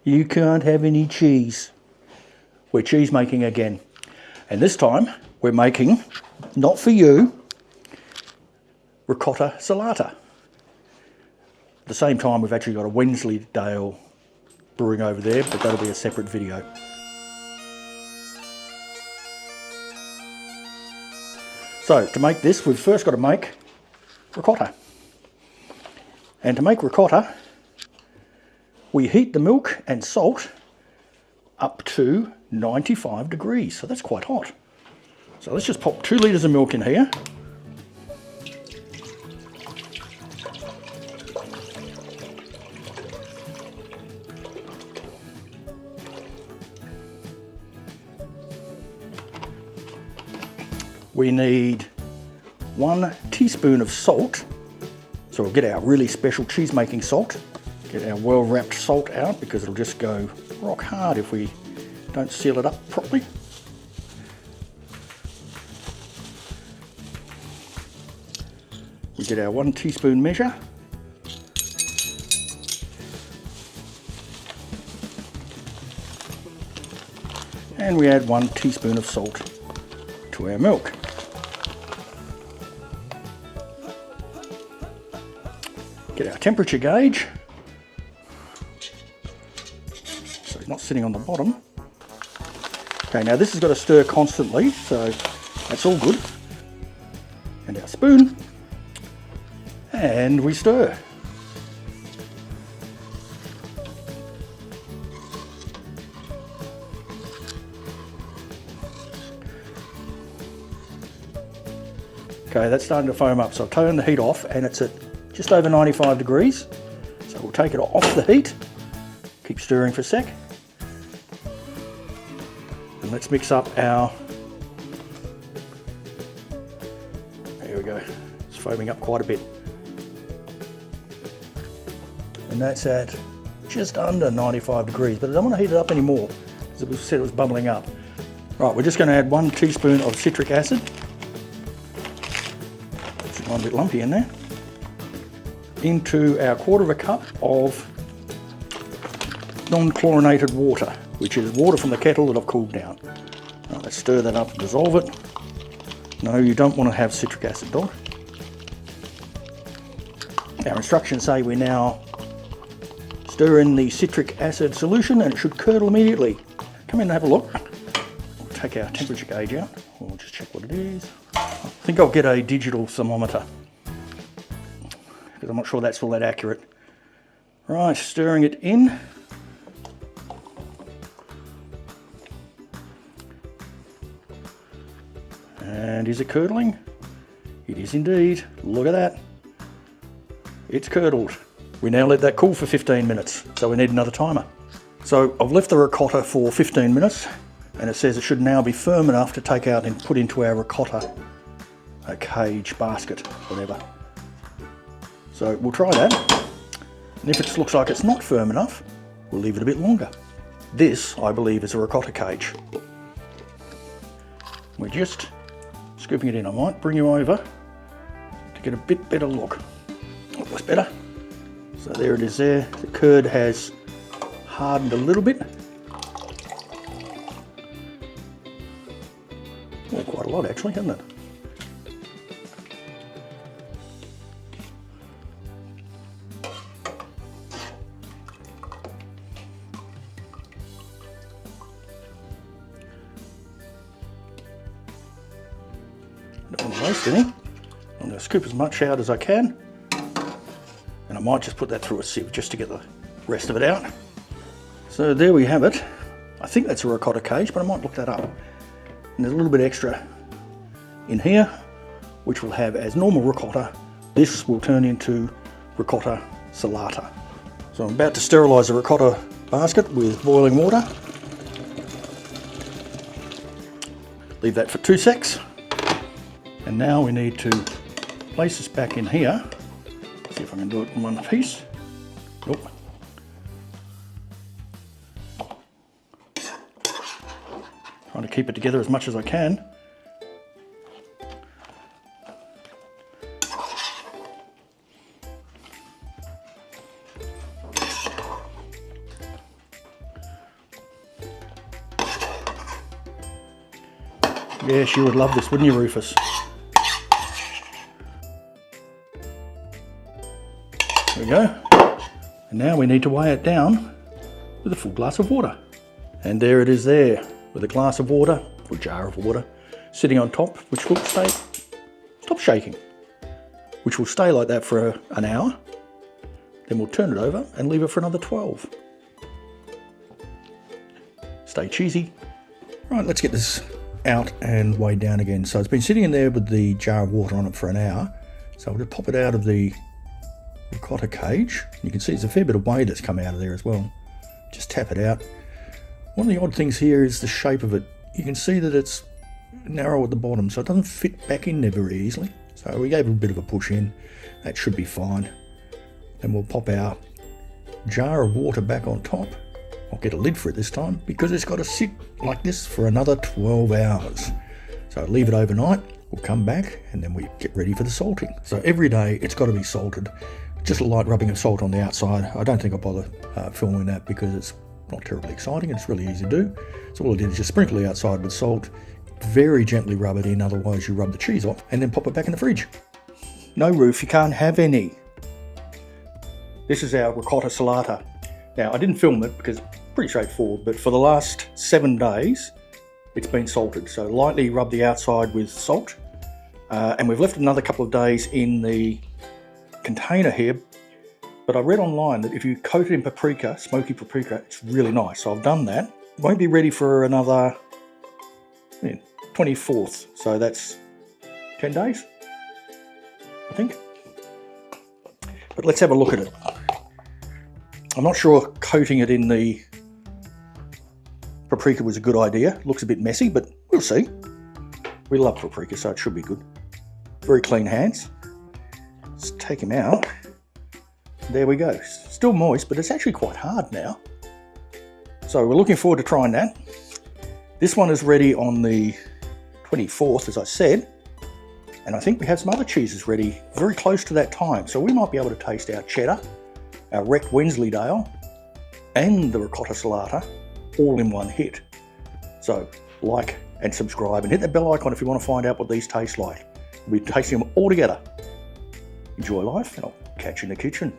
You can't have any cheese. We're cheese making again. And this time we're making, not for you, Ricotta Salata. At the same time, we've actually got a Wensleydale brewing over there, but that'll be a separate video. So to make this, we've first got to make ricotta. And to make ricotta, we heat the milk and salt up to 95 degrees. So that's quite hot. So let's just pop 2 litres of milk in here. We need 1 teaspoon of salt. So we'll get our really special cheese making salt. Get our well wrapped salt out because it'll just go rock hard if we don't seal it up properly. We get our 1 teaspoon measure. And we add 1 teaspoon of salt to our milk. Get our temperature gauge, so it's not sitting on the bottom. Okay, now this has got to stir constantly, so that's all good. And our spoon, and we stir. Okay, that's starting to foam up, so I've turned the heat off and it's at just over 95 degrees. So we'll take it off the heat, keep stirring for a sec. And let's mix up our, there we go, it's foaming up quite a bit. And that's at just under 95 degrees, but I don't want to heat it up anymore, because it was said it was bubbling up. Right, we're just going to add 1 teaspoon of citric acid. It's a bit lumpy in there. Into our 1/4 cup of non-chlorinated water, which is water from the kettle that I've cooled down. Right, let's stir that up and dissolve it. No, you don't want to have citric acid, dog. Our instructions say we now stir in the citric acid solution and it should curdle immediately. Come in and have a look. We'll take our temperature gauge out. We'll just check what it is. I think I'll get a digital thermometer, because I'm not sure that's all that accurate. Right, stirring it in. And is it curdling? It is indeed. Look at that. It's curdled. We now let that cool for 15 minutes, so we need another timer. So I've left the ricotta for 15 minutes, and it says it should now be firm enough to take out and put into our ricotta cage, basket, whatever. So we'll try that, and if it looks like it's not firm enough, we'll leave it a bit longer. This, I believe, is a ricotta cage. We're just scooping it in. I might bring you over to get a bit better look. That looks better. So there it is there. The curd has hardened a little bit. Oh, quite a lot actually, hasn't it? Don't want to waste any. I'm going to scoop as much out as I can, and I might just put that through a sieve just to get the rest of it out. So there we have it. I think that's a ricotta cage, but I might look that up. And there's a little bit extra in here, which will have as normal ricotta. This will turn into ricotta salata. So I'm about to sterilise the ricotta basket with boiling water. Leave that for 2 secs. And now we need to place this back in here. See if I can do it in one piece. Nope. Trying to keep it together as much as I can. Yes, you would love this, wouldn't you, Rufus? There we go. And now we need to weigh it down with a full glass of water. And there it is there, with a glass of water, or jar of water, sitting on top, which will stay, stop shaking, which will stay like that for an hour. Then we'll turn it over and leave it for another 12. Stay cheesy. Right, let's get this out and weigh down again. So it's been sitting in there with the jar of water on it for an hour. So we'll just pop it out of the ricotta cage. You can see there's a fair bit of whey that's come out of there as well. Just tap it out. One of the odd things here is the shape of it. You can see that it's narrow at the bottom, so it doesn't fit back in there very easily. So we gave it a bit of a push in. That should be fine. Then we'll pop our jar of water back on top. I'll get a lid for it this time because it's got to sit like this for another 12 hours. So leave it overnight, we'll come back and then we get ready for the salting. So every day it's got to be salted. Just a light rubbing of salt on the outside. I don't think I'll bother filming that because it's not terribly exciting. It's really easy to do. So all I did is just sprinkle the outside with salt, very gently rub it in, otherwise you rub the cheese off, and then pop it back in the fridge. No, Roof, you can't have any. This is our ricotta salata. Now, I didn't film it because it's pretty straightforward, but for the last 7 days, it's been salted. So lightly rub the outside with salt. And we've left another couple of days in the container here. But I read online that if you coat it in paprika, smoky paprika, it's really nice. So I've done that. It won't be ready for another 24th. So that's 10 days, I think. But let's have a look at it. I'm not sure coating it in the paprika was a good idea. Looks a bit messy, but we'll see. We love paprika, so it should be good. Very clean hands. Let's take him out. There we go. Still moist, but it's actually quite hard now. So we're looking forward to trying that. This one is ready on the 24th, as I said. And I think we have some other cheeses ready very close to that time. So we might be able to taste our cheddar, our wrecked Wensleydale, and the ricotta salata all in one hit. So like and subscribe and hit the bell icon if you want to find out what these taste like. We'll be tasting them all together. Enjoy life, and I'll catch you in the kitchen.